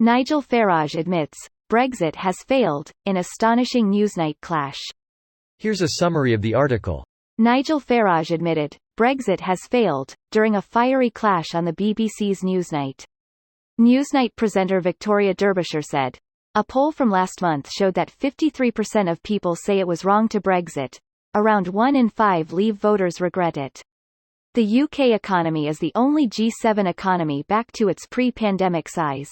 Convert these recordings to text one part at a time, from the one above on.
Nigel Farage admits, Brexit has failed, in astonishing Newsnight clash. Here's a summary of the article. Nigel Farage admitted, Brexit has failed, during a fiery clash on the BBC's Newsnight. Newsnight presenter Victoria Derbyshire said, a poll from last month showed that 53% of people say it was wrong to Brexit. Around 1 in 5 Leave voters regret it. The UK economy is the only G7 economy back to its pre-pandemic size.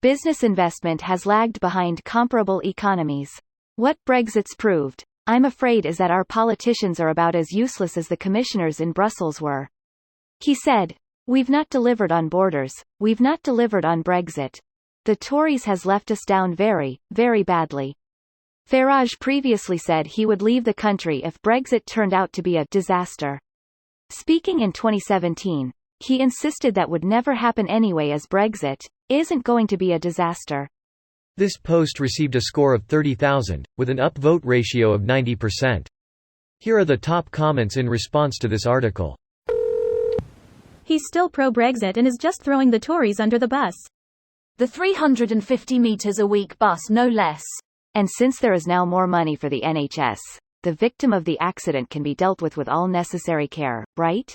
Business investment has lagged behind comparable economies. What Brexit's proved, I'm afraid, is that our politicians are about as useless as the commissioners in Brussels were. He said, we've not delivered on borders, we've not delivered on Brexit. The Tories has left us down very, very badly. Farage previously said he would leave the country if Brexit turned out to be a disaster. Speaking in 2017, he insisted that would never happen anyway, as Brexit isn't going to be a disaster. This post received a score of 30,000, with an upvote ratio of 90%. Here are the top comments in response to this article. He's still pro-Brexit and is just throwing the Tories under the bus. The 350 metres a week bus, no less. And since there is now more money for the NHS, the victim of the accident can be dealt with all necessary care, right?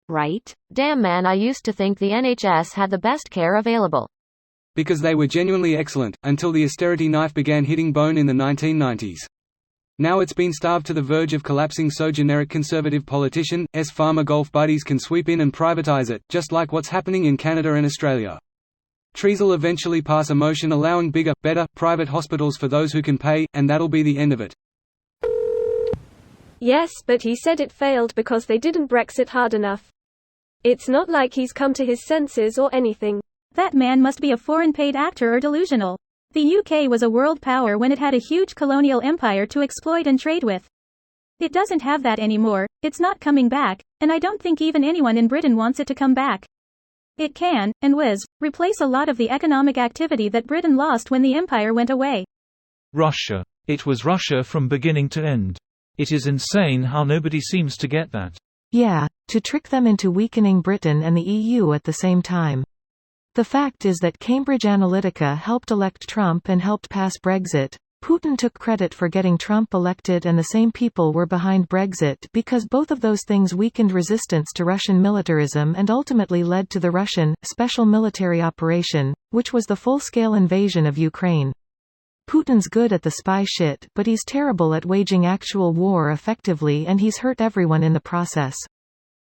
Right? Damn man, I used to think the NHS had the best care available. Because they were genuinely excellent, until the austerity knife began hitting bone in the 1990s. Now it's been starved to the verge of collapsing, so generic Conservative politician, farmer golf buddies can sweep in and privatise it, just like what's happening in Canada and Australia. Trees will eventually pass a motion allowing bigger, better, private hospitals for those who can pay, and that'll be the end of it. Yes, but he said it failed because they didn't Brexit hard enough. It's not like he's come to his senses or anything. That man must be a foreign paid actor or delusional. The UK was a world power when it had a huge colonial empire to exploit and trade with. It doesn't have that anymore, it's not coming back, and I don't think even anyone in Britain wants it to come back. It can, and replace a lot of the economic activity that Britain lost when the empire went away. Russia. It was Russia from beginning to end. It is insane how nobody seems to get that. Yeah, to trick them into weakening Britain and the EU at the same time. The fact is that Cambridge Analytica helped elect Trump and helped pass Brexit. Putin took credit for getting Trump elected, and the same people were behind Brexit because both of those things weakened resistance to Russian militarism and ultimately led to the Russian special military operation, which was the full-scale invasion of Ukraine. Putin's good at the spy shit, but he's terrible at waging actual war effectively, and he's hurt everyone in the process.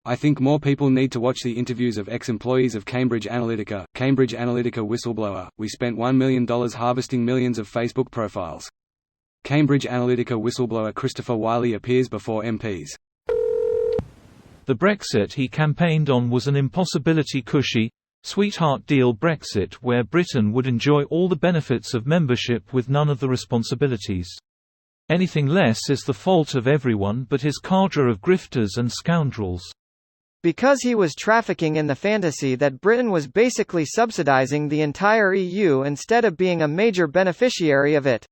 I think more people need to watch the interviews of ex-employees of Cambridge Analytica. Cambridge Analytica whistleblower, we spent $1 million harvesting millions of Facebook profiles. Cambridge Analytica whistleblower Christopher Wiley appears before MPs. The Brexit he campaigned on was an impossibility, cushy, sweetheart deal Brexit where Britain would enjoy all the benefits of membership with none of the responsibilities. Anything less is the fault of everyone but his cadre of grifters and scoundrels. Because he was trafficking in the fantasy that Britain was basically subsidising the entire EU instead of being a major beneficiary of it.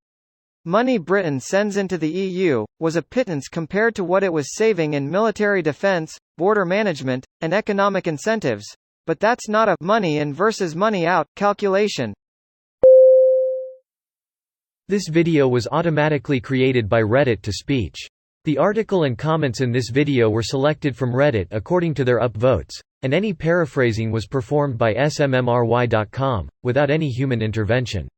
Money Britain sends into the EU was a pittance compared to what it was saving in military defence, border management, and economic incentives. But that's not a money in versus money out calculation. This video was automatically created by Reddit to speech. The article and comments in this video were selected from Reddit according to their upvotes, and any paraphrasing was performed by smmry.com, without any human intervention.